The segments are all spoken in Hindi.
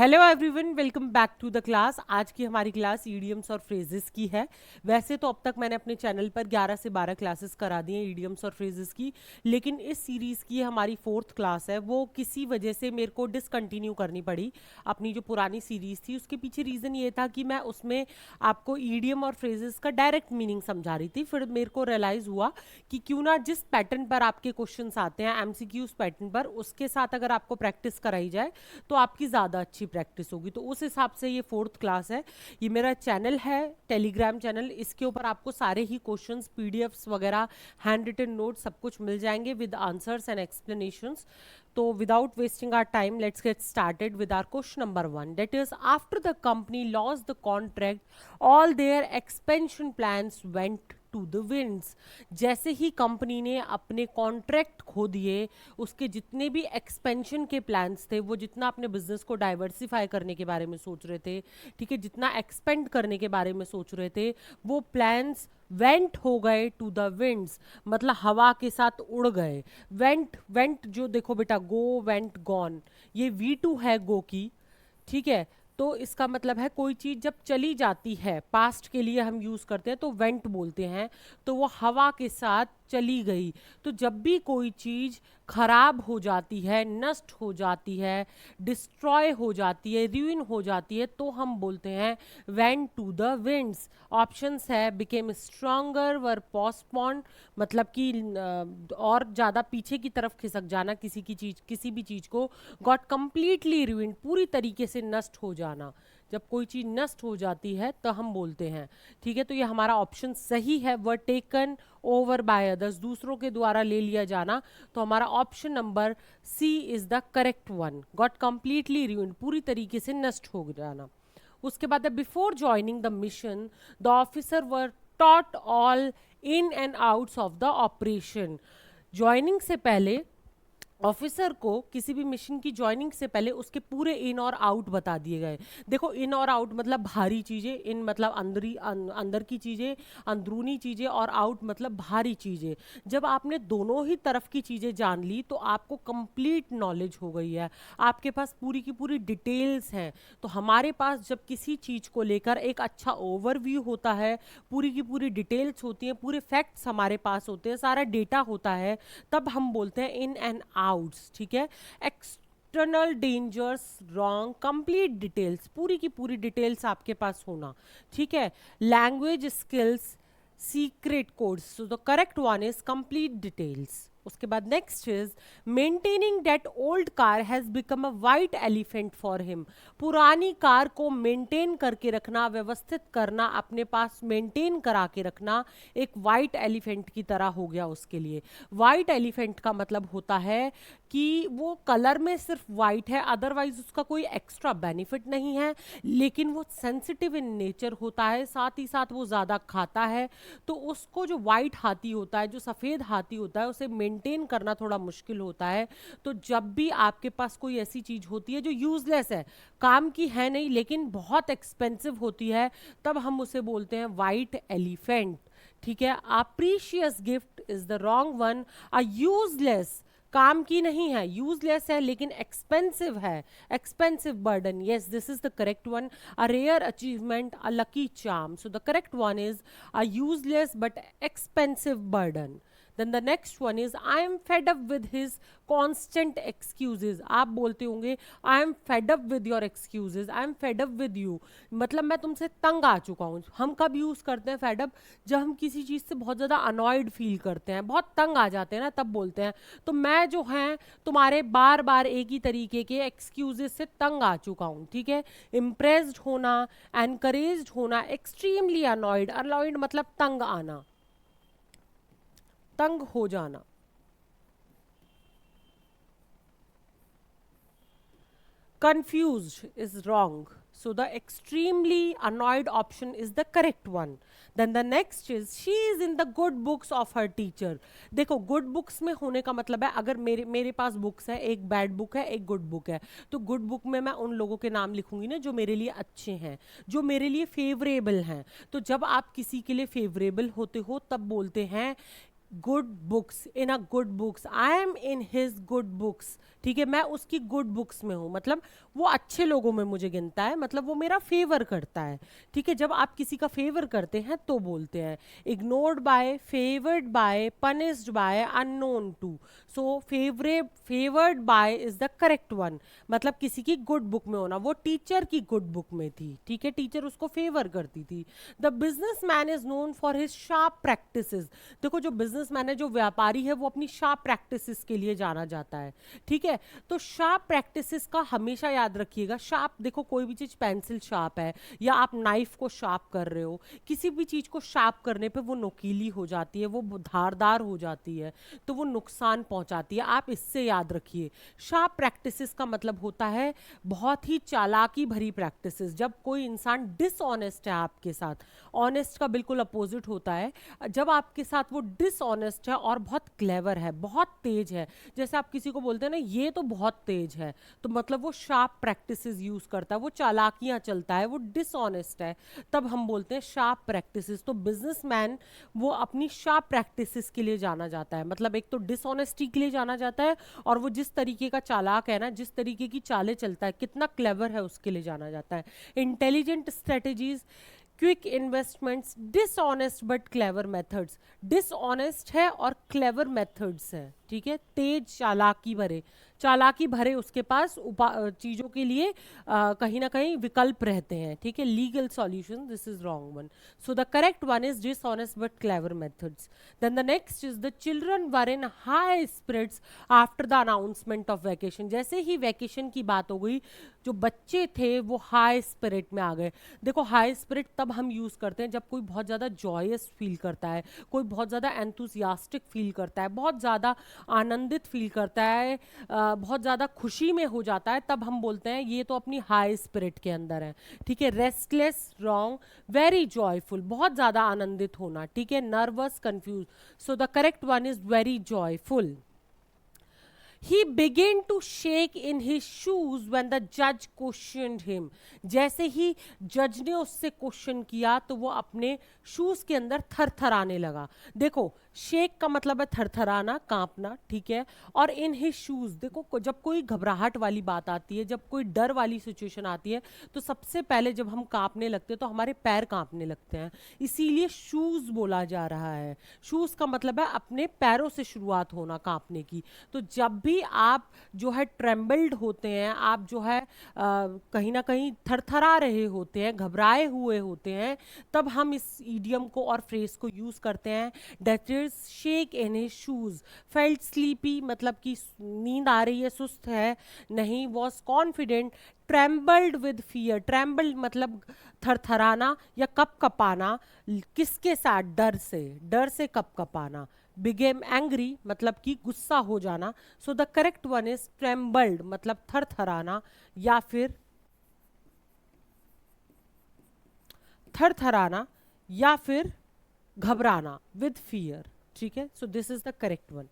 Hello everyone, welcome back to the class. आज की हमारी क्लास ईडियम्स और फ्रेजेस की है। वैसे तो अब तक मैंने अपने चैनल पर 11 से 12 क्लासेस करा दी हैं ईडियम्स और फ्रेजेस की, लेकिन इस सीरीज़ की हमारी 4th क्लास है, वो किसी वजह से मेरे को डिसकंटिन्यू करनी पड़ी। अपनी जो पुरानी सीरीज़ थी उसके पीछे रीज़न ये था कि मैं उसमें आपको ईडियम और फ्रेजेस का डायरेक्ट मीनिंग समझा रही थी। फिर मेरे को रियलाइज़ हुआ कि क्यों ना जिस पैटर्न पर आपके क्वेश्चंस आते हैं एमसीक्यूज पैटर्न पर, उसके साथ अगर आपको प्रैक्टिस कराई जाए तो आपकी ज़्यादा अच्छी प्रैक्टिस होगी। तो उस हिसाब से ये 4th क्लास है। ये मेरा चैनल है, टेलीग्राम चैनल। इसके ऊपर आपको सारे ही क्वेश्चंस, पीडीएफ्स वगैरह, हैंड रिटन नोट सब कुछ मिल जाएंगे विद आंसर्स एंड एक्सप्लेनेशंस। तो without wasting our time, let's get started with our question number 1, that is after the company lost the contract all their expansion plans went to the winds. जैसे ही कंपनी ने अपने कॉन्ट्रैक्ट खो दिए, उसके जितने भी एक्सपेंशन के प्लान्स थे, वो जितना अपने बिजनेस को डाइवर्सिफाई करने के बारे में सोच रहे थे, ठीक है, जितना एक्सपेंड करने के बारे में सोच रहे थे, वो प्लान्स वेंट हो गए टू द विंड्स, मतलब हवा के साथ उड़ गए। वेंट वेंट जो देखो बेटा, गो वेंट गॉन, ये V2 है गो की, ठीक है। तो इसका मतलब है कोई चीज जब चली जाती है, पास्ट के लिए हम यूज करते हैं तो वेंट बोलते हैं, तो वो हवा के साथ चली गई। तो जब भी कोई चीज खराब हो जाती है, नष्ट हो जाती है, डिस्ट्रॉय हो जाती है, रूइन हो जाती है, तो हम बोलते हैं went to the winds. Options है बिकेम स्ट्रॉन्गर, वर पोस्टपोन्ड, मतलब कि और ज़्यादा पीछे की तरफ खिसक जाना, किसी भी चीज़ को, गॉट कंप्लीटली रूइंड, पूरी तरीके से नष्ट हो जाना। जब कोई चीज़ नष्ट हो जाती है तो हम बोलते हैं, ठीक है। तो ये हमारा ऑप्शन सही है, were taken over by others, दूसरों के द्वारा ले लिया जाना। तो हमारा option number C is the correct one, got completely ruined, पूरी तरीके से नष्ट हो जाना। उसके बाद before joining the mission the officer were taught all in and outs of the operation. Joining से पहले ऑफिसर को, किसी भी मिशन की ज्वाइनिंग से पहले उसके पूरे इन और आउट बता दिए गए। देखो, इन और आउट मतलब भारी चीजें, इन मतलब अंदर की चीजें, अंदरूनी चीजें, और आउट मतलब भारी चीजें। जब आपने दोनों ही तरफ की चीजें जान ली तो आपको कंप्लीट नॉलेज हो गई है, आपके पास पूरी की पूरी डिटेल्स हैं। तो हमारे पास जब किसी चीज को लेकर एक अच्छा ओवरव्यू होता है, पूरी की पूरी डिटेल्स होती हैं, पूरे फैक्ट्स हमारे पास होते हैं, सारा डेटा होता है, तब हम बोलते हैं इन एंड आउट्स, ठीक है। External dangers wrong, complete details, पूरी की पूरी डिटेल्स आपके पास होना, ठीक है। Language skills, secret codes, so the correct one is complete details. उसके बाद next is maintaining that old car has become a white elephant for him. पुरानी कार को मेंटेन करके रखना, व्यवस्थित करना, अपने पास मेंटेन करा के रखना एक वाइट एलिफेंट की तरह हो गया उसके लिए। वाइट एलिफेंट का मतलब होता है कि वो कलर में सिर्फ वाइट है, अदरवाइज उसका कोई एक्स्ट्रा बेनिफिट नहीं है, लेकिन वो सेंसिटिव इन नेचर होता है, साथ ही साथ वो ज़्यादा खाता है। तो उसको जो वाइट हाथी होता है, जो सफ़ेद हाथी होता है, उसे मेंटेन करना थोड़ा मुश्किल होता है। तो जब भी आपके पास कोई ऐसी चीज़ होती है जो यूजलेस है, काम की है नहीं लेकिन बहुत एक्सपेंसिव होती है, तब हम उसे बोलते हैं वाइट एलिफेंट, ठीक है। A precious gift is the wrong one. A useless, काम की नहीं है, यूजलेस है लेकिन एक्सपेंसिव है, expensive burden, yes this is the correct one. A rare achievement, a lucky charm, so the correct one is a useless but expensive burden. Then the next one is I am fed up with his constant excuses. आप बोलते होंगे I am fed up with your excuses, I am fed up with you, मतलब मैं तुमसे तंग आ चुका हूँ। हम कब यूज करते हैं फेड अप? जब हम किसी चीज से बहुत ज्यादा अनॉयड फील करते हैं, बहुत तंग आ जाते हैं ना, तब बोलते हैं। तो मैं जो है तुम्हारे बार बार एक ही तरीके के एक्सक्यूजेस से तंग आ चुका हूँ, ठीक है। इम्प्रेस्ड होना, एनकरेज्ड होना, एक्सट्रीमली अनॉयड, अनॉयड मतलब तंग आना, तंग हो जाना। Confused is wrong. So the extremely annoyed option is the correct one. Then the next is she is in the good books of her teacher. देखो, गुड बुक्स में होने का मतलब है, अगर मेरे पास बुक्स है, एक बैड बुक है, एक गुड बुक है, तो गुड बुक में मैं उन लोगों के नाम लिखूंगी ना जो मेरे लिए अच्छे हैं, जो मेरे लिए फेवरेबल हैं। तो जब आप किसी के लिए फेवरेबल होते हो तब बोलते हैं good books, in a good books, I am in his good books, ठीक है, मैं उसकी गुड बुक्स में हूँ, मतलब वो अच्छे लोगों में मुझे गिनता है, मतलब वो मेरा फेवर करता है। ठीक है, जब आप किसी का फेवर करते हैं तो बोलते हैं ignored by, favoured by, punished by, unknown to. So favoured by is the correct one, मतलब किसी की गुड बुक में होना, वो टीचर की गुड बुक में थी। ठीक है, टीचर उसको फेवर करती थी। The businessman is known for his sharp practices. देखो जो बिजनेसमैन है, जो व्यापारी है, वो अपनी शार्प प्रैक्टिसेस के लिए जाना जाता है। ठीक है, तो शार्प प्रैक्टिसेस का हमेशा याद रखिएगा। शार्प, देखो कोई भी चीज, पेंसिल शार्प है या आप नाइफ को शार्प कर रहे हो, किसी भी चीज को शार्प करने पे वो नुकीली हो जाती है, वो धारदार हो जाती है, तो वो नुकसान पहुंचाती है। आप इससे याद रखिए, शार्प प्रैक्टिसेस का मतलब होता है बहुत ही चालाकी भरी प्रैक्टिसेस। जब कोई इंसान डिसऑनेस्ट है आपके साथ, ऑनेस्ट का बिल्कुल अपोजिट होता है, जब आपके साथ वो डिसऑनेस्ट है और बहुत क्लेवर है, बहुत तेज है, जैसे आप किसी को बोलते हैं ना ये तो बहुत तेज है, तो मतलब वो शार्प प्रैक्टिसेस यूज करता है, वो चालाकियां चलता है, वो डिसऑनेस्ट है, तब हम बोलते हैं शार्प प्रैक्टिसेस। तो बिजनेसमैन वो अपनी शार्प प्रैक्टिसेस के लिए जाना जाता है, मतलब एक तो डिसऑनेस्टी के लिए जाना जाता है, और वो जिस तरीके का चालाक है ना, जिस तरीके की चालें चलता है, कितना क्लेवर है, उसके लिए जाना जाता है। Intelligent strategies, quick investments, dishonest but clever methods. Dishonest है और क्लेवर मेथड्स है। ठीक है, तेज चालाकी भरे उसके पास चीजों के लिए कहीं ना कहीं विकल्प रहते हैं। ठीक है, legal solution, this is wrong one. So the correct one is dishonest but clever methods. Then the next is the children were in high spirits after the announcement of vacation. जैसे ही वैकेशन की बात हो गई, जो बच्चे थे वो हाई स्पिरिट में आ गए। देखो हाई स्पिरिट तब हम यूज करते हैं जब कोई बहुत ज्यादा जॉयस फील करता है, कोई बहुत ज्यादा एंथुसियास्टिक फील करता है, बहुत ज्यादा आनंदित फील करता है, बहुत ज़्यादा खुशी में हो जाता है, तब हम बोलते हैं ये तो अपनी हाई स्पिरिट के अंदर है। ठीक है, रेस्टलेस रॉन्ग, वेरी जॉयफुल, बहुत ज़्यादा आनंदित होना। ठीक है, nervous confuse, so the correct one is very joyful. He began to shake in his shoes when the judge questioned him. जैसे ही जज ने उससे क्वेश्चन किया तो वो अपने शूज के अंदर थरथराने लगा। देखो शेक का मतलब है थरथराना, कांपना। ठीक है, और इन हिज शूज, देखो जब कोई घबराहट वाली बात आती है, जब कोई डर वाली सिचुएशन आती है, तो सबसे पहले जब हम कांपने लगते हैं तो हमारे पैर कांपने लगते हैं, इसीलिए शूज बोला जा रहा है। शूज का मतलब है अपने पैरों से शुरुआत होना कांपने की। तो जब भी आप जो है ट्रेम्बल्ड होते हैं, आप जो है कहीं ना कहीं थरथरा रहे होते हैं, घबराए हुए होते हैं, तब हम इस ईडियम को और फ्रेज को यूज करते हैं। That is shake in his shoes. Felt sleepy, मतलब कि नींद आ रही है, सुस्त है, नहीं। Was confident, trembled with fear, trembled मतलब थरथराना या कपकपाना, किसके साथ, डर से कपकपाना। बिगेम एंग्री मतलब कि गुस्सा हो जाना। So the correct one is trembled, मतलब थरथराना या फिर घबराना, विद फियर। ठीक है, so this is the correct one.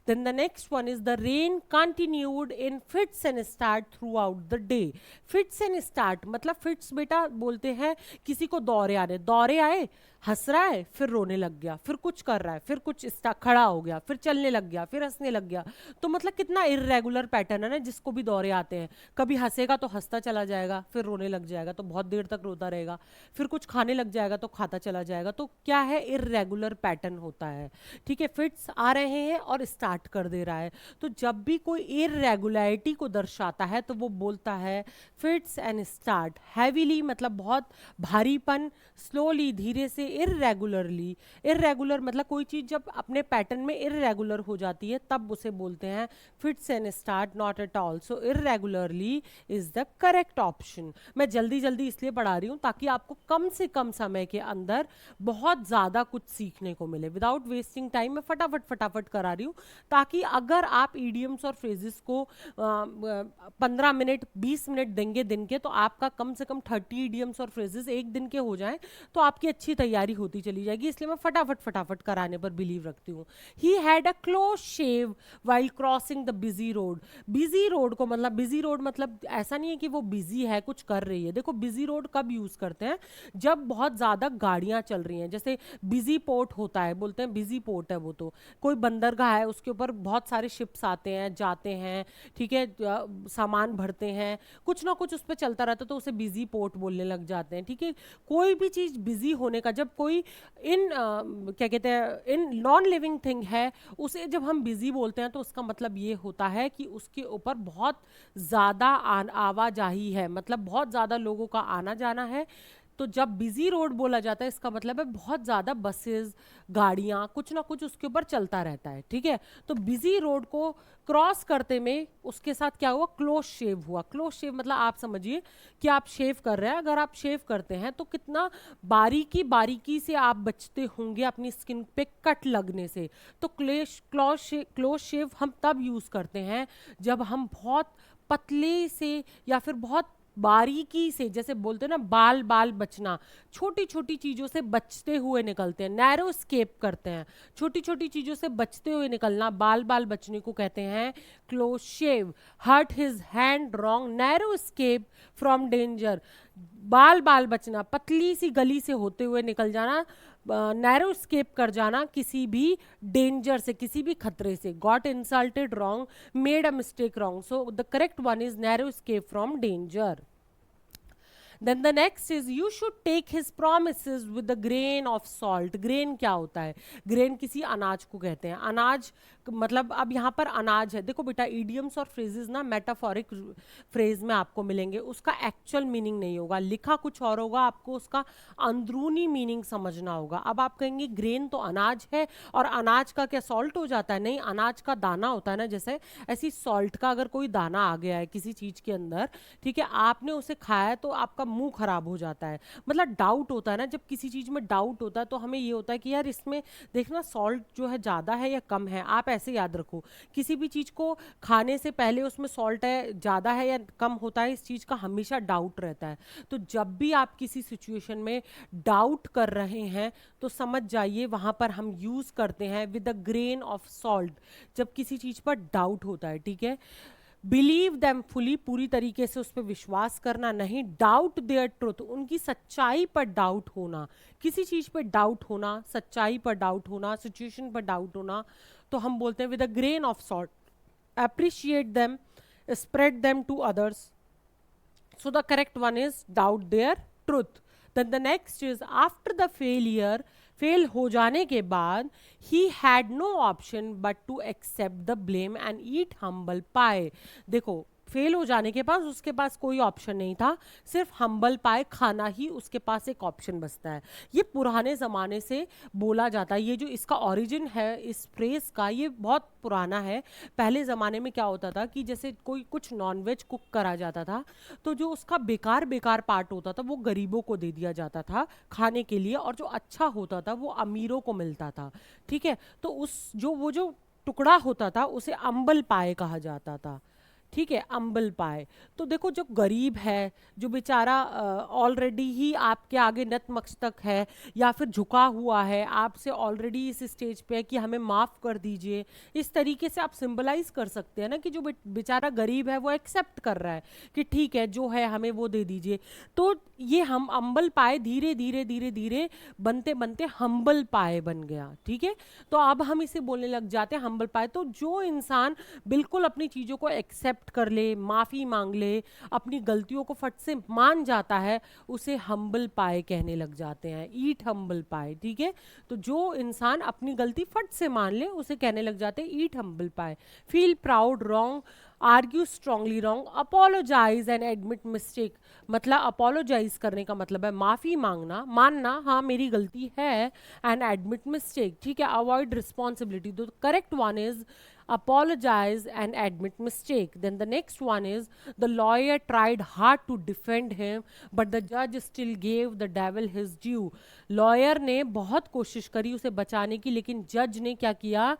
Then the next one is the rain continued in fits and start throughout the day. Fits and start मतलब fits बेटा बोलते हैं किसी को दौरे आए, हंस रहा है, फिर रोने लग गया, फिर कुछ कर रहा है, फिर कुछ खड़ा हो गया, फिर चलने लग गया, फिर हंसने लग गया। तो मतलब कितना इर्रेगुलर पैटर्न है ना, जिसको भी दौरे आते हैं। कभी हंसेगा तो हंसता चला जाएगा, फिर रोने लग जाएगा तो बहुत देर तक रोता रहेगा, फिर कुछ खाने लग जाएगा तो खाता चला जाएगा। तो क्या है, इर्रेगुलर पैटर्न होता है। ठीक है, फिट्स आ रहे हैं और स्टार्ट कर दे रहा है। तो जब भी कोई इर्रेगुलरिटी को दर्शाता है तो वो बोलता है फिट्स एंड स्टार्ट। हैवीली मतलब बहुत भारीपन, स्लोली धीरे से, इर्रेगुलरली, इर्रेगुलर मतलब कोई चीज जब अपने पैटर्न में इर्रेगुलर हो जाती है तब उसे बोलते हैं fits and start, not at all. So irregularly is the correct option. मैं जल्दी जल्दी इसलिए पढ़ा रही हूं ताकि आपको कम से कम समय के अंदर बहुत ज्यादा कुछ सीखने को मिले। विदाउट वेस्टिंग टाइम मैं फटाफट करा रही हूँ, ताकि अगर आप ईडियम्स और फ्रेजेस को 15 मिनट 20 मिनट देंगे दिन के, तो आपका कम से कम 30 ईडियम्स और फ्रेजेस एक दिन के हो जाएं, तो आपकी अच्छी तैयारी होती चली जाएगी। इसलिए मैं फटाफट कराने पर बिलीव रखती हूँ। He had a close shave while crossing the busy road. Busy road को मतलब, बिजी रोड मतलब ऐसा नहीं है कि वो बिजी है, कुछ कर रही है। देखो बिजी रोड कब यूज करते हैं, जब बहुत ज्यादा गाड़ियां चल रही हैं। जैसे बिजी पोर्ट होता है, बोलते हैं बिजी पोर्ट है वो तो, कोई बंदरगाह है, उसके ऊपर बहुत सारे शिप्स आते हैं जाते हैं, ठीक है, सामान भरते हैं, कुछ ना कुछ उस पर चलता रहता है, तो उसे बिजी पोर्ट बोलने लग जाते हैं, ठीक है। कोई भी चीज बिजी होने का, जब कोई क्या कहते हैं, इन नॉन लिविंग थिंग है, उसे जब हम बिजी बोलते हैं तो उसका मतलब ये होता है कि उसके ऊपर बहुत ज्यादा आवाजाही है, मतलब बहुत ज्यादा लोगों का आना जाना है। तो जब बिजी रोड बोला जाता है, इसका मतलब है बहुत ज्यादा बसेस, गाड़ियां, कुछ ना कुछ उसके ऊपर चलता रहता है, ठीक है। तो बिजी रोड को क्रॉस करते में उसके साथ क्या हुआ, क्लोज शेव हुआ। क्लोज शेव मतलब आप समझिए कि आप शेव कर रहे हैं, अगर आप शेव करते हैं तो कितना बारीकी बारीकी से आप बचते होंगे अपनी स्किन पे कट लगने से। तो क्लोज शेव हम तब यूज करते हैं जब हम बहुत पतले से या फिर बहुत बारीकी से, जैसे बोलते हैं ना बाल बाल बचना, छोटी छोटी चीजों से बचते हुए निकलते हैं, नैरो स्केप करते हैं, छोटी छोटी चीजों से बचते हुए निकलना, बाल बाल बचने को कहते हैं close shave. Hurt his hand wrong, narrow escape from danger, बाल बाल बचना, पतली सी गली से होते हुए निकल जाना, नैरो स्केप कर जाना किसी भी डेंजर से, किसी भी खतरे से। Got insulted wrong, made a mistake wrong, so the correct one is narrow escape from danger. Then the next is you should take his promises with a grain of salt. grain क्या होता है, grain किसी अनाज को कहते हैं, अनाज मतलब अब यहाँ पर अनाज है। देखो बेटा, idioms और phrases ना मेटाफोरिक फ्रेज में आपको मिलेंगे, उसका एक्चुअल मीनिंग नहीं होगा, लिखा कुछ और होगा, आपको उसका अंदरूनी मीनिंग समझना होगा। अब आप कहेंगे ग्रेन तो अनाज है और अनाज का क्या सॉल्ट हो जाता है? नहीं, अनाज का दाना होता है ना, जैसे ऐसी सॉल्ट का अगर कोई दाना आ गया है किसी चीज के अंदर, ठीक है, आपने उसे खाया तो आपका मुंह खराब हो जाता है। मतलब डाउट होता है ना, जब किसी चीज में डाउट होता है तो हमें ये होता है कि यार इसमें देखना सॉल्ट जो है ज्यादा है या कम है। आप ऐसे याद रखो, किसी भी चीज को खाने से पहले उसमें सॉल्ट है ज्यादा है या कम होता है, इस चीज का हमेशा डाउट रहता है। तो जब भी आप किसी सिचुएशन में डाउट कर रहे हैं तो समझ जाइए वहां पर हम यूज करते हैं with a grain of salt, जब किसी चीज पर डाउट होता है, ठीक है। बिलीव देम फुली, पूरी तरीके से उस पर विश्वास करना नहीं। डाउट देयर ट्रुथ, उनकी सच्चाई पर डाउट होना, किसी चीज पर डाउट होना, सच्चाई पर डाउट होना, सिचुएशन पर डाउट होना, तो हम बोलते हैं with a grain of salt. Appreciate them, spread them to others, so the correct one is doubt their truth. Then the next is after the failure, fail हो जाने के बाद he had no option but to accept the blame and eat humble pie. देखो, फेल हो जाने के बाद उसके पास कोई ऑप्शन नहीं था, सिर्फ हम्बल पाए खाना ही उसके पास एक ऑप्शन बचता है। ये पुराने ज़माने से बोला जाता है, ये जो इसका ओरिजिन है इस फ्रेज का, ये बहुत पुराना है। पहले ज़माने में क्या होता था कि जैसे कोई कुछ नॉनवेज कुक करा जाता था तो जो उसका बेकार बेकार पार्ट होता था वो गरीबों को दे दिया जाता था खाने के लिए, और जो अच्छा होता था वो अमीरों को मिलता था, ठीक है। तो उस वो जो टुकड़ा होता था उसे अम्बल पाए कहा जाता था, ठीक है, अम्बल पाए। तो देखो, जो गरीब है, जो बेचारा ऑलरेडी ही आपके आगे नतमस्तक है या फिर झुका हुआ है, आपसे ऑलरेडी इस स्टेज पे है कि हमें माफ़ कर दीजिए, इस तरीके से आप सिंबलाइज कर सकते हैं ना कि जो बेचारा गरीब है वो एक्सेप्ट कर रहा है कि ठीक है जो है हमें वो दे दीजिए। तो ये हम अम्बल पाए धीरे धीरे धीरे धीरे बनते बनते हम्बल पाए बन गया, ठीक है। तो अब हम इसे बोलने लग जाते हैं हम्बल पाए। तो जो इंसान बिल्कुल अपनी चीज़ों को एक्सेप्ट कर ले, माफी मांग ले, अपनी गलतियों को फट से मान जाता है, उसे हम्बल पाए कहने लग जाते हैं, ईट हम्बल पाए, ठीक है। तो जो इंसान अपनी गलती फट से मान ले उसे कहने लग जाते हैं eat humble pie. Feel proud wrong, argue strongly wrong, apologise and admit mistake, मतलब अपोलोजाइज करने का मतलब है माफी मांगना, मानना हाँ मेरी गलती है, एंड एडमिट मिस्टेक, ठीक है, अवॉइड रिस्पॉन्सिबिलिटी। तो correct one is apologize and admit mistake. Then the next one is the lawyer tried hard to defend him but the judge still gave the devil his due. lawyer ने बहुत कोशिश करी उसे बचाने की, लेकिन जज ने क्या किया,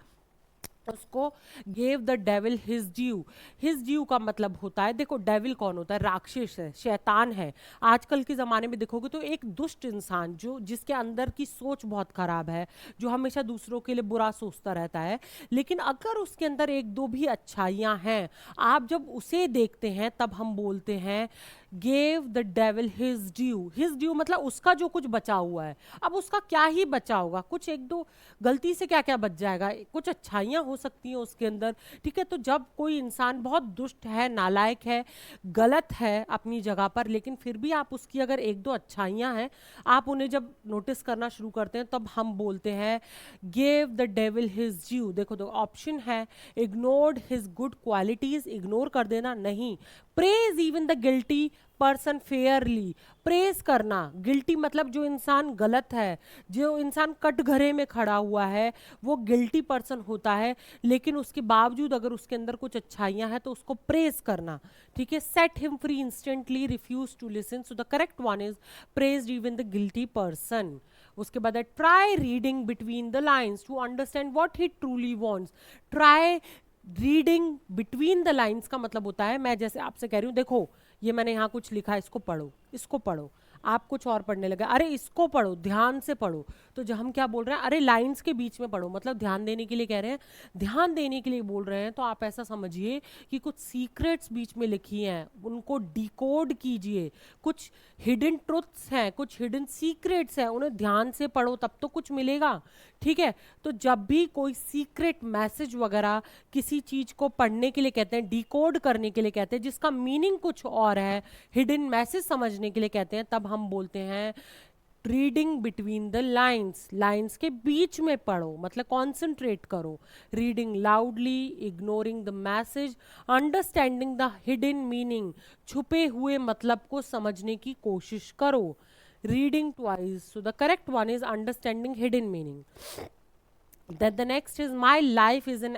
उसको gave the devil his due. His due का मतलब होता है, देखो डेविल कौन होता है, राक्षस है, शैतान है। आजकल के ज़माने में देखोगे तो एक दुष्ट इंसान जो जिसके अंदर की सोच बहुत ख़राब है, जो हमेशा दूसरों के लिए बुरा सोचता रहता है, लेकिन अगर उसके अंदर एक दो भी अच्छाइयाँ हैं, आप जब उसे देखते हैं तब हम बोलते हैं gave the devil his due मतलब उसका जो कुछ बचा हुआ है। अब उसका क्या ही बचा होगा, कुछ एक दो गलती से क्या क्या बच जाएगा, कुछ अच्छाइयाँ हो सकती हैं उसके अंदर। ठीक है, तो जब कोई इंसान बहुत दुष्ट है, नालायक है, गलत है अपनी जगह पर, लेकिन फिर भी आप उसकी अगर एक दो अच्छाइयाँ हैं, आप उन्हें जब नोटिस करना शुरू करते हैं, तब हम बोलते हैं give the devil his due. देखो तो ऑप्शन है ignored his good qualities, ignore कर देना नहीं, praise even the guilty person Fairlie, praise करना। गिल्टी मतलब जो इंसान गलत है, जो इंसान कटघरे में खड़ा हुआ है, वो गिल्टी पर्सन होता है, लेकिन उसके बावजूद अगर उसके अंदर कुछ अच्छाइयां हैं तो उसको प्रेज करना। ठीक है, set him free instantly, refuse to listen, so the correct one is praise even the guilty person. उसके बाद है try reading between the lines to understand what he truly wants. Try reading between the lines का मतलब होता है, मैं जैसे आपसे कह रही हूँ देखो ये मैंने यहाँ कुछ लिखा है, इसको पढ़ो, इसको पढ़ो, आप कुछ और पढ़ने लगे, अरे इसको पढ़ो, ध्यान से पढ़ो। तो जब हम क्या बोल रहे हैं, अरे लाइंस के बीच में पढ़ो, मतलब ध्यान देने के लिए कह रहे हैं, ध्यान देने के लिए बोल रहे हैं। तो आप ऐसा समझिए कि कुछ सीक्रेट्स बीच में लिखी हैं, उनको डिकोड कीजिए, कुछ हिडन ट्रुथ्स हैं, कुछ हिडन सीक्रेट्स हैं, उन्हें ध्यान से पढ़ो, तब तो कुछ मिलेगा। ठीक है, तो जब भी कोई सीक्रेट मैसेज वगैरह किसी चीज को पढ़ने के लिए कहते हैं, डिकोड करने के लिए कहते हैं, जिसका मीनिंग कुछ और है, हिडन मैसेज समझने के लिए कहते हैं, तब हम बोलते हैं reading between the lines. Lines के बीच में पढ़ो मतलब कॉन्सेंट्रेट करो। Reading loudly, ignoring the message, understanding the hidden meaning, छुपे हुए मतलब को समझने की कोशिश करो। Reading twice, so the correct one is understanding hidden meaning. Then the next is my life is an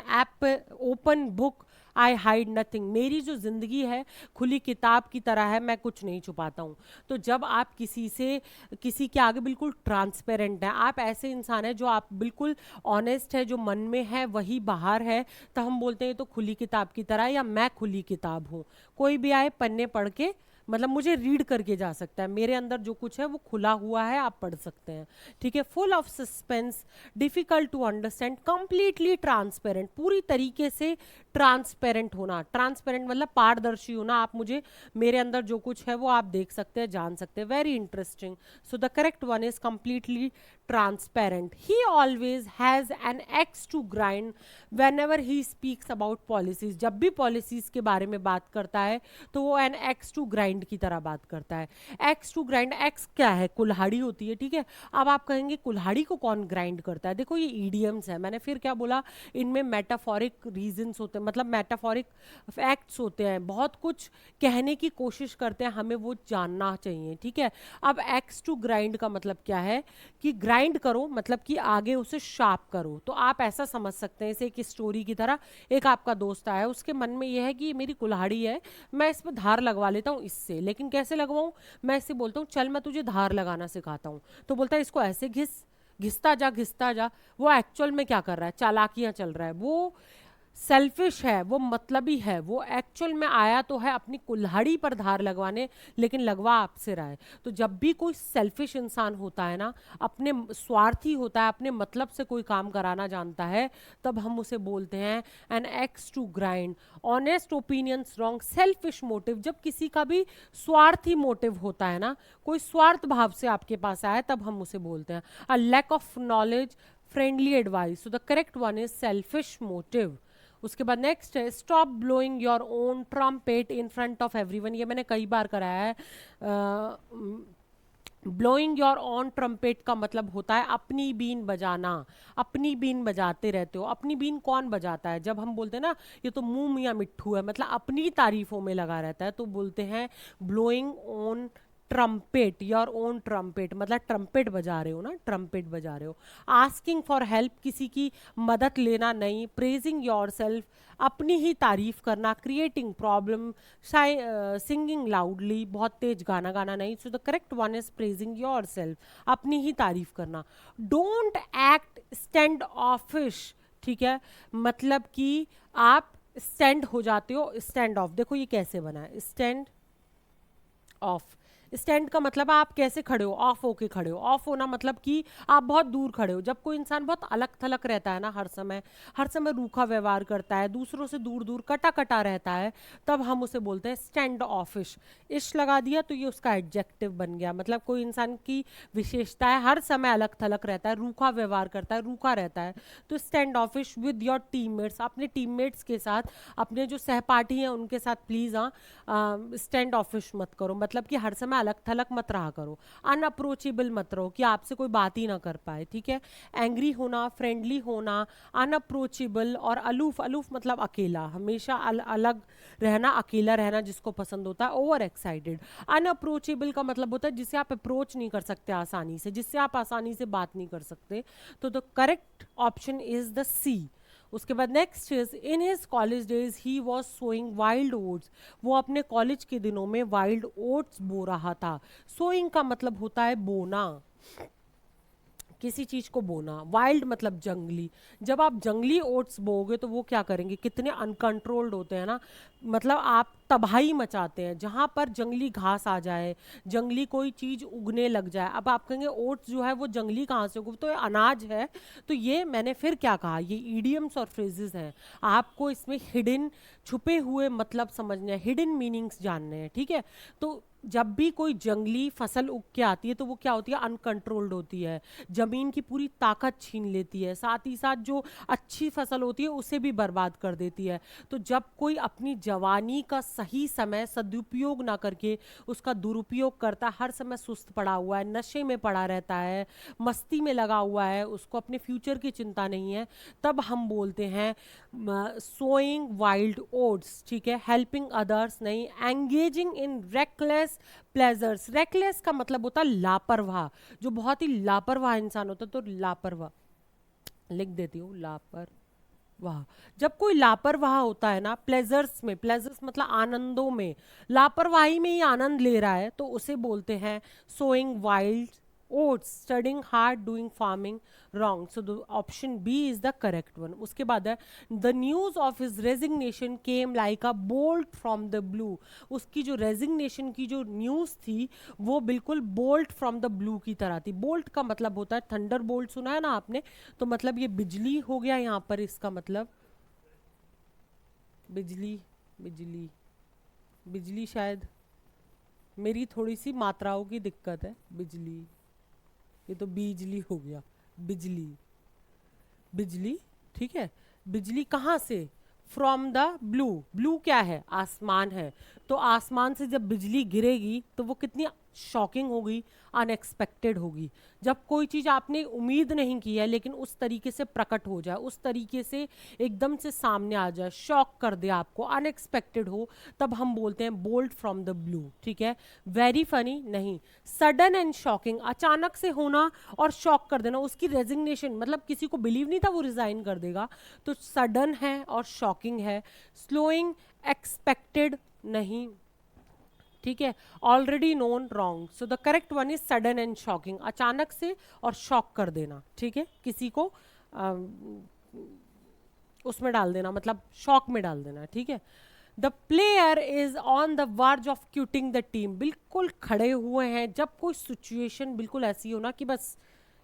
open book, I hide nothing. मेरी जो जिंदगी है खुली किताब की तरह है, मैं कुछ नहीं छुपाता हूँ। तो जब आप किसी के आगे बिल्कुल ट्रांसपेरेंट है, आप ऐसे इंसान है जो आप बिल्कुल ऑनेस्ट है, जो मन में है वही बाहर है, तो हम बोलते हैं तो खुली किताब की तरह, या मैं खुली किताब हूँ। कोई भी आए पन्ने पढ़ के मतलब मुझे रीड करके जा सकता है, मेरे अंदर जो कुछ है वो खुला हुआ है, आप पढ़ सकते हैं। ठीक है, full of suspense, difficult to understand, completely transparent, पूरी तरीके से ट्रांसपेरेंट होना। ट्रांसपेरेंट मतलब पारदर्शी होना, आप मुझे मेरे अंदर जो कुछ है वो आप देख सकते हैं, जान सकते हैं। Very interesting, so the correct one is completely transparent. He always has an axe to grind whenever he speaks about policies. जब भी पॉलिसीज के बारे में बात करता है तो वो एन एक्स टू ग्राइंड की तरह बात करता है। एक्स टू ग्राइंड, एक्स क्या है, कुल्हाड़ी होती है। ठीक है, अब आप कहेंगे कुल्हाड़ी को कौन ग्राइंड करता है, देखो ये ईडियम्स है, मैंने फिर क्या बोला, इनमें मेटाफोरिक रीजंस होते हैं, मतलब मेटाफोरिक फैक्ट्स होते हैं, बहुत कुछ कहने की कोशिश करते हैं, हमें वो जानना चाहिए। ठीक है, अब एक्स टू ग्राइंड का मतलब क्या है कि ग्राइंड करो मतलब कि आगे उसे शार्प करो। तो आप ऐसा समझ सकते हैं इसे एक स्टोरी की तरह, एक आपका दोस्त आया, उसके मन में यह है कि ये मेरी कुल्हाड़ी है, मैं इस पर धार लगवा लेता हूँ इससे, लेकिन कैसे लगवाऊं, मैं इससे बोलता हूँ चल मैं तुझे धार लगाना सिखाता हूँ, तो बोलता है इसको ऐसे घिसता जा घिसता जा। वो एक्चुअल में क्या कर रहा है, चालाकियां चल रहा है, वो सेल्फिश है, वो मतलबी है, वो एक्चुअल में आया तो है अपनी कुल्हाड़ी पर धार लगवाने, लेकिन लगवा आपसे रहा है। तो जब भी कोई सेल्फिश इंसान होता है ना, अपने स्वार्थी होता है, अपने मतलब से कोई काम कराना जानता है, तब हम उसे बोलते हैं an axe to grind. Honest opinions wrong, selfish motive, जब किसी का भी स्वार्थी मोटिव होता है ना, कोई स्वार्थ भाव से आपके पास आया, तब हम उसे बोलते हैं। A lack of knowledge, friendly advice, so the correct one is selfish motive. उसके बाद नेक्स्ट है stop blowing your own trumpet in front of everyone. ये मैंने कई बार कराया है। ब्लोइंग योर ऑन ट्रम्पेट का मतलब होता है अपनी बीन बजाना, अपनी बीन बजाते रहते हो। अपनी बीन कौन बजाता है, जब हम बोलते हैं ना ये तो मुंह मियां मिट्ठू है, मतलब अपनी तारीफों में लगा रहता है, तो बोलते हैं blowing on trumpet, your own trumpet, मतलब ट्रम्पेट बजा रहे हो ना, ट्रम्पेट बजा रहे हो। आस्किंग फॉर हेल्प, किसी की मदद लेना नहीं। प्रेजिंग योर सेल्फ, अपनी ही तारीफ करना। क्रिएटिंग प्रॉब्लम, सिंगिंग लाउडली, बहुत तेज गाना गाना नहीं। सो the correct one is praising your self, अपनी ही तारीफ करना। डोंट एक्ट स्टैंड ऑफिश, ठीक है, मतलब कि आप स्टैंड हो जाते हो, स्टैंड ऑफ, देखो ये कैसे बना है, स्टैंड ऑफ, स्टैंड का मतलब आप कैसे खड़े हो, ऑफ होके खड़े हो। ऑफ होना मतलब कि आप बहुत दूर खड़े हो। जब कोई इंसान बहुत अलग थलग रहता है ना, हर समय रूखा व्यवहार करता है, दूसरों से दूर दूर कटा कटा रहता है, तब हम उसे बोलते हैं स्टैंड ऑफिश। इश लगा दिया तो ये उसका एडजेक्टिव बन गया। मतलब कोई इंसान की विशेषता है, हर समय अलग थलग रहता है, रूखा व्यवहार करता है, रूखा रहता है। तो स्टैंड ऑफिश विद योर टीममेट्स, अपने टीममेट्स के साथ, अपने जो सहपाठी हैं उनके साथ प्लीज स्टैंड ऑफिश मत करो। मतलब कि हर समय अलग थलग मत रहा करो। अनअप्रोचेबल मत रहो कि आपसे कोई बात ही ना कर पाए, ठीक है। एंग्री होना, फ्रेंडली होना, अनअप्रोचेबल और अलूफ। अलूफ मतलब अकेला, हमेशा अलग रहना, अकेला रहना जिसको पसंद होता है। Over excited. अनअप्रोचेबल का मतलब होता है जिसे आप अप्रोच नहीं कर सकते आसानी से, जिससे आप आसानी से बात नहीं कर सकते। तो the correct option is the C. उसके बाद next is in his college days he was sowing wild oats. वो अपने कॉलेज के दिनों में वाइल्ड ओट्स बो रहा था। सोइंग का मतलब होता है बोना, किसी चीज को बोना। वाइल्ड मतलब जंगली। जब आप जंगली ओट्स बोओगे तो वो क्या करेंगे, कितने अनकंट्रोल्ड होते हैं ना। मतलब आप तबाही मचाते हैं। जहां पर जंगली घास आ जाए, जंगली कोई चीज उगने लग जाए, अब आप कहेंगे ओट्स जो है वो जंगली कहाँ से उगे, तो ये अनाज है। तो ये मैंने फिर क्या कहा, ये ईडियम्स और फ्रेजेस हैं। आपको इसमें हिडन, छुपे हुए मतलब समझने हैं, हिडन मीनिंग्स जानने हैं, ठीक है। तो जब भी कोई जंगली फसल उग के आती है तो वो क्या होती है, अनकंट्रोल्ड होती है, जमीन की पूरी ताकत छीन लेती है, साथ ही साथ जो अच्छी फसल होती है उसे भी बर्बाद कर देती है। तो जब कोई अपनी जवानी का सही समय सदुपयोग ना करके उसका दुरुपयोग करता, हर समय सुस्त पड़ा हुआ है, नशे में पड़ा रहता है, मस्ती में लगा हुआ है, उसको अपने फ्यूचर की चिंता नहीं है, तब हम बोलते हैं सोइंग वाइल्ड ओट्स, ठीक है। हेल्पिंग अदर्स नहीं, engaging in reckless pleasures. Reckless का मतलब होता है लापरवाह, जो बहुत ही लापरवाह इंसान होता है, तो लापरवाह लिख देती हूँ, लापरवाह। जब कोई लापरवाह होता है ना, प्लेजर्स में, प्लेजर्स मतलब आनंदों में, लापरवाही में ही आनंद ले रहा है, तो उसे बोलते हैं sowing wild oats, studying hard, doing farming wrong. So the option B is the correct one. उसके बाद है the news of his resignation came like a bolt from the blue. उसकी जो रेजिग्नेशन की जो न्यूज थी वो बिल्कुल बोल्ट फ्रॉम द ब्लू की तरह थी। बोल्ट का मतलब होता है थंडर बोल्ट, सुना है ना आपने, तो मतलब ये बिजली हो गया यहाँ पर, इसका मतलब बिजली, बिजली, बिजली शायद, मेरी थोड़ी सी मात्राओं की दिक्कत है। बिजली, ये तो बिजली हो गया, बिजली, बिजली, ठीक है। बिजली कहाँ से, फ्रॉम द ब्लू। ब्लू क्या है, आसमान है। तो आसमान से जब बिजली गिरेगी तो वो कितनी शॉकिंग होगी, अनएक्सपेक्टेड होगी। जब कोई चीज आपने उम्मीद नहीं की है लेकिन उस तरीके से प्रकट हो जाए, उस तरीके से एकदम से सामने आ जाए, शॉक कर दे आपको, अनएक्सपेक्टेड हो, तब हम बोलते हैं बोल्ट फ्रॉम द ब्लू, ठीक है। वेरी फनी नहीं, सडन एंड शॉकिंग, अचानक से होना और शॉक कर देना। उसकी रेजिग्नेशन मतलब किसी को बिलीव नहीं था वो रिजाइन कर देगा, तो सडन है और शॉकिंग है। स्लोइंग, एक्सपेक्टेड नहीं, ठीक है। Already known wrong. So the correct one is sudden and shocking, अचानक से और शॉक कर देना, ठीक है, किसी को उसमें डाल देना, मतलब शॉक में डाल देना, ठीक है। The player is on the verge of क्यूटिंग the team, बिल्कुल खड़े हुए हैं। जब कोई सिचुएशन बिल्कुल ऐसी हो ना कि बस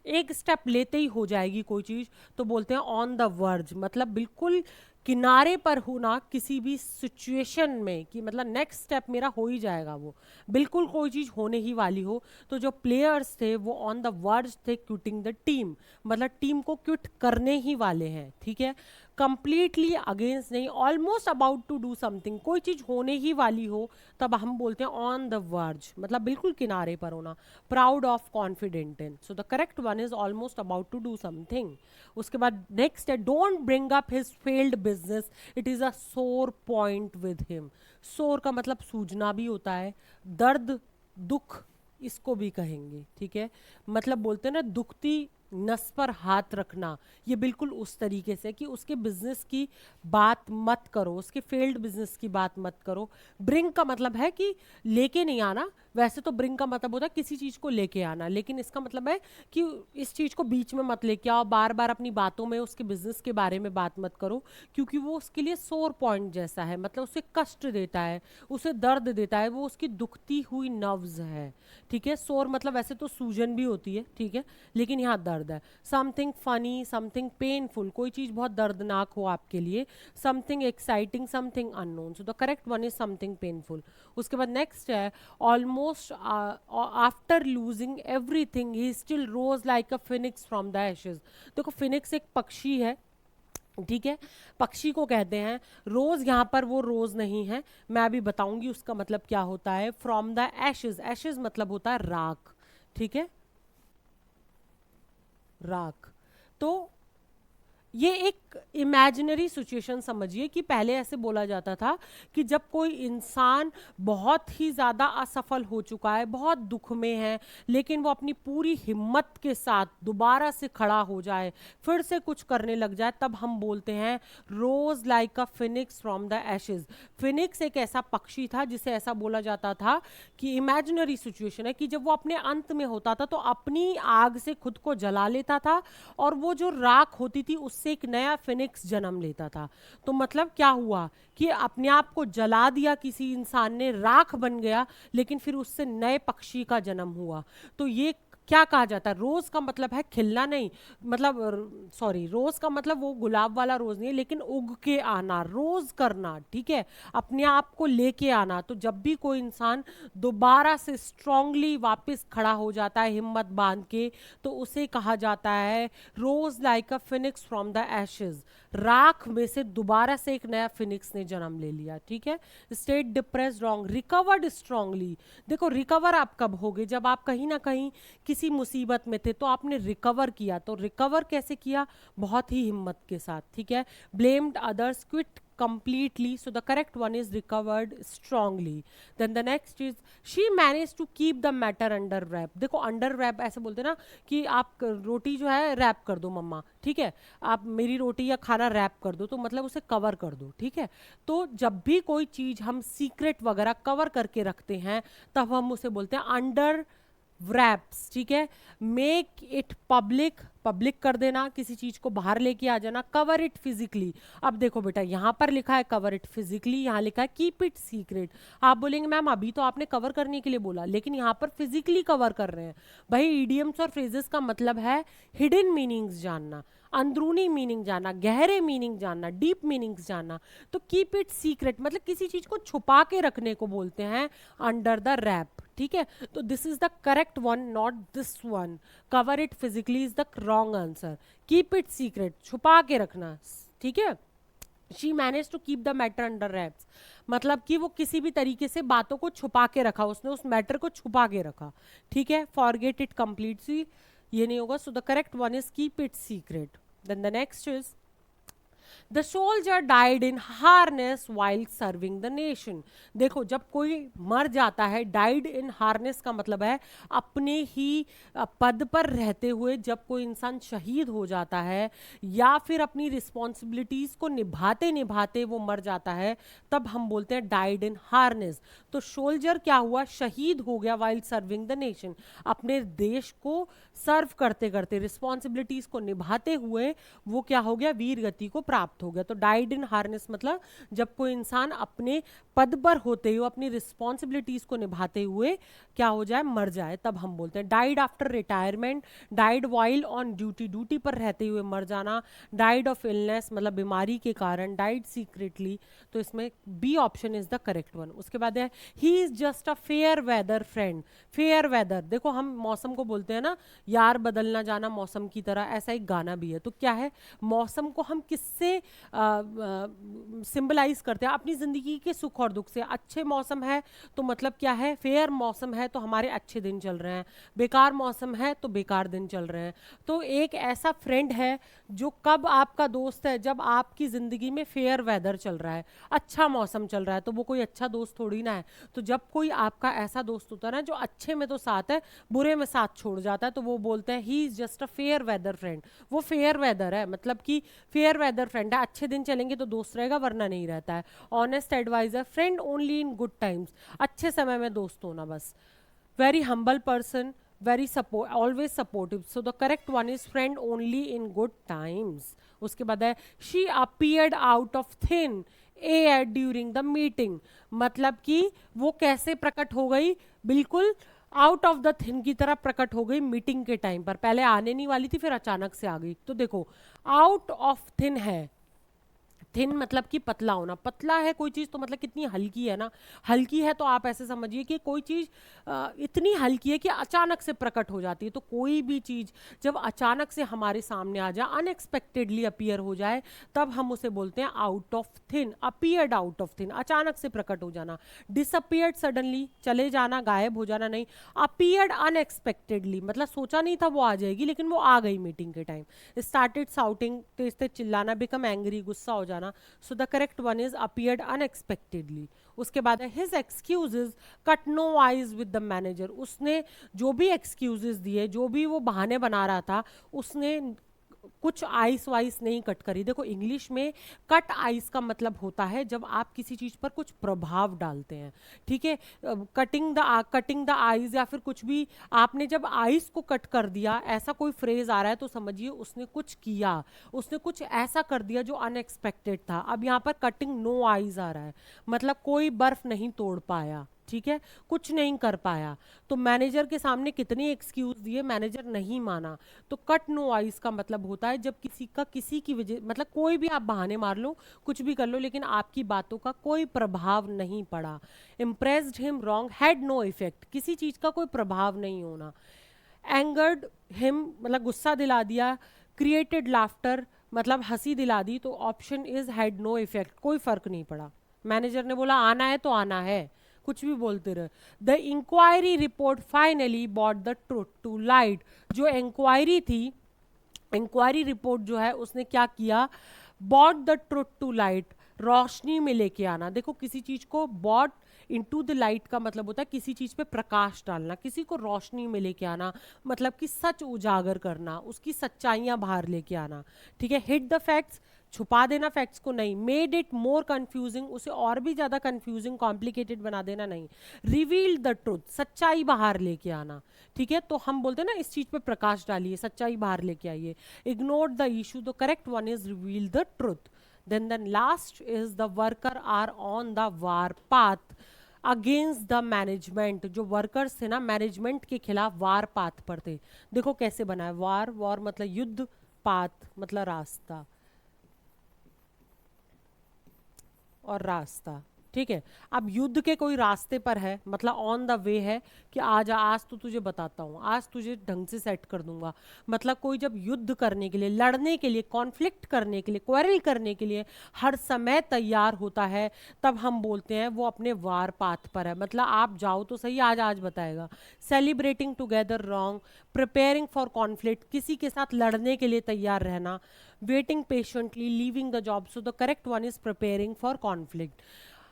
एक स्टेप लेते ही हो जाएगी कोई चीज, तो बोलते हैं ऑन द वर्ज, मतलब बिल्कुल किनारे पर होना किसी भी सिचुएशन में, कि मतलब नेक्स्ट स्टेप मेरा हो ही जाएगा, वो बिल्कुल कोई चीज होने ही वाली हो। तो जो प्लेयर्स थे वो ऑन द वर्ज थे क्यूटिंग द टीम, मतलब टीम को क्यूट करने ही वाले हैं, ठीक है। कंप्लीटली अगेंस्ट नहीं, almost about to do something, कोई चीज होने ही वाली हो, तब हम बोलते हैं ऑन द वर्ज, मतलब बिल्कुल किनारे पर होना। Proud of, confident in. So the correct one is almost about to do something. उसके बाद नेक्स्ट है don't bring up his failed business, it is a sore point with him. सोर का मतलब सूजना भी होता है, दर्द, दुख, इसको भी कहेंगे, ठीक है। मतलब बोलते हैं ना दुखती नस पर हाथ रखना, ये बिल्कुल उस तरीके से कि उसके बिजनेस की बात मत करो, उसके फेल्ड बिजनेस की बात मत करो। ब्रिंग का मतलब है कि लेके नहीं आना, वैसे तो ब्रिंग का मतलब होता है किसी चीज को लेके आना, लेकिन इसका मतलब है कि इस चीज को बीच में मत लेके आओ, बार बार अपनी बातों में उसके बिजनेस के बारे में बात मत करो, क्योंकि वो उसके लिए सोर पॉइंट जैसा है, मतलब उसे कष्ट देता है, उसे दर्द देता है, वो उसकी दुखती हुई नर्व्स है। ठीक है, सोर मतलब वैसे तो सूजन भी होती है, ठीक है, लेकिन यहाँ दर्द है। समथिंग फनी, समथिंग पेनफुल, कोई चीज बहुत दर्दनाक हो आपके लिए, something exciting, something unknown, so the correct one is something painful. उसके बाद नेक्स्ट है almost after losing everything he still rose like a phoenix from the ashes. देखो फिनिक्स एक पक्षी है, ठीक है, पक्षी को कहते हैं। रोज यहाँ पर वो रोज नहीं है, मैं अभी बताऊंगी उसका मतलब क्या होता है। फ्रॉम द एशेज, एशेज मतलब होता है राख, ठीक है, राख। तो ये एक इमेजिनरी सिचुएशन समझिए कि पहले ऐसे बोला जाता था कि जब कोई इंसान बहुत ही ज़्यादा असफल हो चुका है, बहुत दुख में है, लेकिन वो अपनी पूरी हिम्मत के साथ दोबारा से खड़ा हो जाए, फिर से कुछ करने लग जाए, तब हम बोलते हैं rose like a phoenix from the ashes. Phoenix एक ऐसा पक्षी था जिसे ऐसा बोला जाता था कि इमेजिनरी सिचुएशन है कि जब वो अपने अंत में होता था तो अपनी आग से खुद को जला लेता था, और वो जो राख होती थी उससे एक नया फिनिक्स जन्म लेता था। तो मतलब क्या हुआ कि अपने आप को जला दिया किसी इंसान ने, राख बन गया, लेकिन फिर उससे नए पक्षी का जन्म हुआ। तो ये क्या कहा जाता है, रोज का मतलब है खिलना नहीं, मतलब सॉरी, रोज का मतलब वो गुलाब वाला रोज नहीं है, लेकिन उग के आना, रोज करना, ठीक है, अपने आप को लेके आना। तो जब भी कोई इंसान दोबारा से स्ट्रांगली वापस खड़ा हो जाता है हिम्मत बांध के, तो उसे कहा जाता है rose like a phoenix from the ashes. राख में से दोबारा से एक नया फिनिक्स ने जन्म ले लिया, ठीक है। State depressed wrong, recovered strongly. देखो रिकवर आप कब होगे, जब आप कहीं ना कहीं किसी मुसीबत में थे तो आपने रिकवर किया। तो रिकवर कैसे किया, बहुत ही हिम्मत के साथ, ठीक है। Blamed others, quit completely, so the correct one is recovered strongly. Then the next is she managed to keep the matter under wrap। देखो under wrap ऐसे बोलते हैं ना कि आप रोटी जो है रैप कर दो मम्मा, ठीक है, आप मेरी रोटी या खाना रैप कर दो, तो मतलब उसे कवर कर दो, ठीक है। तो जब भी कोई चीज हम सीक्रेट वगैरह कवर करके रखते हैं तब हम उसे बोलते हैं अंडर व्रैप्स, ठीक है। मेक इट पब्लिक, पब्लिक कर देना, किसी चीज को बाहर लेके आ जाना। कवर इट फिजिकली, अब देखो बेटा यहाँ पर लिखा है कवर इट फिजिकली, यहाँ लिखा है कीप इट सीक्रेट। आप बोलेंगे मैम अभी तो आपने कवर करने के लिए बोला, लेकिन यहाँ पर फिजिकली कवर कर रहे हैं। भाई इडियम्स और फ्रेजेस का मतलब है हिडन मीनिंग्स जानना, अंदरूनी मीनिंग जानना, गहरे मीनिंग जानना, डीप मीनिंग्स जानना। तो कीप इट सीक्रेट मतलब किसी चीज को छुपा के रखने को बोलते हैं अंडर द रैप, ठीक है। तो this is the correct one, not this one. Cover it physically is the wrong answer. Keep it secret, छुपा के रखना, ठीक है। She manage to keep the matter under wraps, मतलब कि वो किसी भी तरीके से बातों को छुपा के रखा, उसने उस मैटर को छुपा के रखा, ठीक है। फॉरगेट इट कंप्लीटली, ये नहीं होगा। So the correct one is keep it secret. Then the next is the soldier died in harness while serving the nation. देखो जब कोई मर जाता है, डाइड इन हार्नेस का मतलब है अपने ही पद पर रहते हुए जब कोई इंसान शहीद हो जाता है या फिर अपनी रिस्पॉन्सिबिलिटीज को निभाते निभाते वो मर जाता है, तब हम बोलते हैं डाइड इन हार्नेस। तो सोल्जर क्या हुआ, शहीद हो गया वाइल सर्विंग द नेशन, अपने देश को सर्व करते करते, रिस्पॉन्सिबिलिटीज को निभाते हुए वो क्या हो गया, वीर गति को प्राप्त हो गया। तो डाइड इन हार्नेस मतलब जब कोई इंसान अपने पद पर होते हुए अपनी रिस्पॉन्सिबिलिटीज को निभाते हुए क्या हो जाए, मर जाए, तब हम बोलते हैं। Died after retirement, died while on duty, duty पर रहते हुए मर जाना। डाइड ऑफ इलनेस मतलब बीमारी के कारण। डाइड सीक्रेटली, तो इसमें B option is the correct one. उसके बाद है he is just a fair weather friend. Fair weather, देखो हम मौसम को बोलते हैं ना यार बदलना जाना मौसम की तरह, ऐसा एक गाना भी है। तो क्या है, मौसम को हम किससे सिंबलाइज करते हैं, अपनी जिंदगी के सुख और और दुख से। अच्छे मौसम है तो मतलब क्या है, फेयर मौसम है तो हमारे अच्छे दिन चल रहे हैं, बेकार मौसम है तो बेकार दिन चल रहे हैं। तो एक ऐसा फ्रेंड है जो कब आपका दोस्त है, जब आपकी ज़िंदगी में फेयर वेदर चल रहा है, अच्छा मौसम चल रहा है, तो वो कोई अच्छा दोस्त थोड़ी ना है। तो जब कोई आपका ऐसा दोस्त होता है ना जो अच्छे में तो साथ है, बुरे में साथ छोड़ जाता है, तो वो बोलते हैं he is just a fair weather friend. वो फेयर वेदर है, मतलब कि फेयर वेदर फ्रेंड है, अच्छे दिन चलेंगे तो दोस्त रहेगा वरना नहीं रहता है। Honest adviser, friend only in good times, अच्छे समय में दोस्त होना बस। Very humble person, very support, always supportive, so the correct one is friend only in good times. उसके बाद है she appeared out of thin air during the meeting, मतलब कि वो कैसे प्रकट हो गई, बिल्कुल आउट ऑफ द थिन की तरह प्रकट हो गई मीटिंग के टाइम पर। पहले आने नहीं वाली थी, फिर अचानक से आ गई। तो देखो आउट ऑफ थिन है, थिन मतलब कि पतला होना, पतला है कोई चीज़ तो मतलब कितनी हल्की है ना, हल्की है तो आप ऐसे समझिए कि कोई चीज़ इतनी हल्की है कि अचानक से प्रकट हो जाती है। तो कोई भी चीज़ जब अचानक से हमारे सामने आ जाए, अनएक्सपेक्टेडली अपीयर हो जाए, तब हम उसे बोलते हैं out of thin, appeared out of thin, अचानक से प्रकट हो जाना। डिसअपीयर्ड सडनली, चले जाना, गायब हो जाना नहीं। अपीयर्ड अनएक्सपेक्टेडली मतलब सोचा नहीं था वो आ जाएगी लेकिन वो आ गई मीटिंग के टाइम। स्टार्टेड साउटिंग, तेज तेज चिल्लाना, बिकम एंग्री, गुस्सा हो जाना। So the correct one is appeared unexpectedly. उसके बाद है his excuses cut no ice with the manager, उसने जो भी एक्सक्यूजेज दिए, जो भी वो बहाने बना रहा था, उसने कुछ आइस वाइस नहीं कट करी। देखो इंग्लिश में कट आइस का मतलब होता है जब आप किसी चीज पर कुछ प्रभाव डालते हैं, ठीक है। कटिंग द आइज या फिर कुछ भी, आपने जब आइस को कट कर दिया, ऐसा कोई फ्रेज आ रहा है तो समझिए उसने कुछ किया, उसने कुछ ऐसा कर दिया जो अनएक्सपेक्टेड था। अब यहाँ पर कटिंग नो आइज आ रहा है, मतलब कोई बर्फ नहीं तोड़ पाया, ठीक है, कुछ नहीं कर पाया। तो मैनेजर के सामने कितने एक्सक्यूज दिए, मैनेजर नहीं माना। तो कट नो आइस का मतलब होता है जब किसी का किसी की वजह, मतलब कोई भी आप बहाने मार लो, कुछ भी कर लो, लेकिन आपकी बातों का कोई प्रभाव नहीं पड़ा। Impressed him wrong, had no effect, किसी चीज का कोई प्रभाव नहीं होना। एंगर्ड हिम मतलब गुस्सा दिला दिया। क्रिएटेड लाफ्टर मतलब हंसी दिला दी। तो option is had no effect, कोई फर्क नहीं पड़ा। मैनेजर ने बोला आना है तो आना है, कुछ भी बोलते रहे। The inquiry report finally brought the truth to light, जो इंक्वायरी थी, इंक्वायरी रिपोर्ट जो है उसने क्या किया, brought the truth to light, रोशनी में लेके आना। देखो किसी चीज को बॉट इनटू द लाइट का मतलब होता है किसी चीज पे प्रकाश डालना, किसी को रोशनी में लेके आना, मतलब कि सच उजागर करना, उसकी सच्चाइयां बाहर लेके आना, ठीक है। हिड द फैक्ट्स, छुपा देना फैक्ट्स को नहीं। मेड इट मोर कंफ्यूजिंग, उसे और भी ज्यादा कंफ्यूजिंग कॉम्प्लिकेटेड बना देना नहीं। रिवील द ट्रुथ, सच्चाई बाहर लेके आना, ठीक है। तो हम बोलते हैं ना इस चीज पे प्रकाश डालिए, सच्चाई बाहर लेके आइए। Ignore the issue, the correct one is reveal the truth. then last is the worker are on the war path against the management, जो वर्कर्स थे ना मैनेजमेंट के खिलाफ वार पाथ पर थे। देखो कैसे बना है, वार, वॉर मतलब युद्ध, पाथ मतलब रास्ता, और रास्ता, ठीक है। अब युद्ध के कोई रास्ते पर है, मतलब ऑन द वे है कि आज आज तो तुझे बताता हूँ, आज तुझे ढंग से सेट कर दूंगा। मतलब कोई जब युद्ध करने के लिए, लड़ने के लिए, कॉन्फ्लिक्ट करने के लिए, क्वेरल करने के लिए हर समय तैयार होता है, तब हम बोलते हैं वो अपने वार पाथ पर है। मतलब आप जाओ तो सही, आज आज बताएगा। Celebrating together wrong, preparing for conflict, किसी के साथ लड़ने के लिए तैयार रहना। Waiting patiently, leaving the job. So the correct one is preparing for conflict.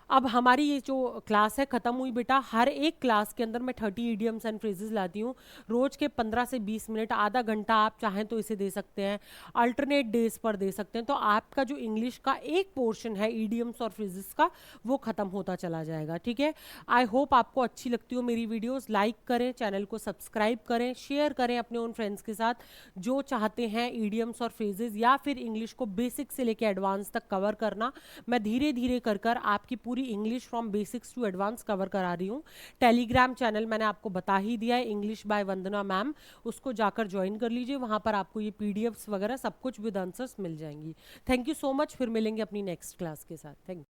अब हमारी ये जो क्लास है ख़त्म हुई बेटा। हर एक क्लास के अंदर मैं 30 इडियम्स एंड फ्रेजेस लाती हूँ, रोज के 15 से 20 मिनट, आधा घंटा आप चाहें तो इसे दे सकते हैं, अल्टरनेट डेज पर दे सकते हैं। तो आपका जो इंग्लिश का एक पोर्शन है इडियम्स और फ्रेजेस का, वो ख़त्म होता चला जाएगा, ठीक है। आई होप आपको अच्छी लगती हो मेरी वीडियोज़। लाइक करें, चैनल को सब्सक्राइब करें, शेयर करें अपने उन फ्रेंड्स के साथ जो चाहते हैं इडियम्स और फ्रेजेस या फिर इंग्लिश को बेसिक से लेकर एडवांस तक कवर करना। मैं धीरे धीरे कर आपकी पूरी English from basics to advance cover करा रही हूँ। टेलीग्राम चैनल मैंने आपको बता ही दिया है, इंग्लिश बाय वंदना मैम, उसको जाकर ज्वाइन कर लीजिए। वहाँ पर आपको ये पीडीएफ्स वगैरह सब कुछ विद आंसर्स मिल जाएंगी। थैंक यू सो मच, फिर मिलेंगे अपनी नेक्स्ट क्लास के साथ। Thank you.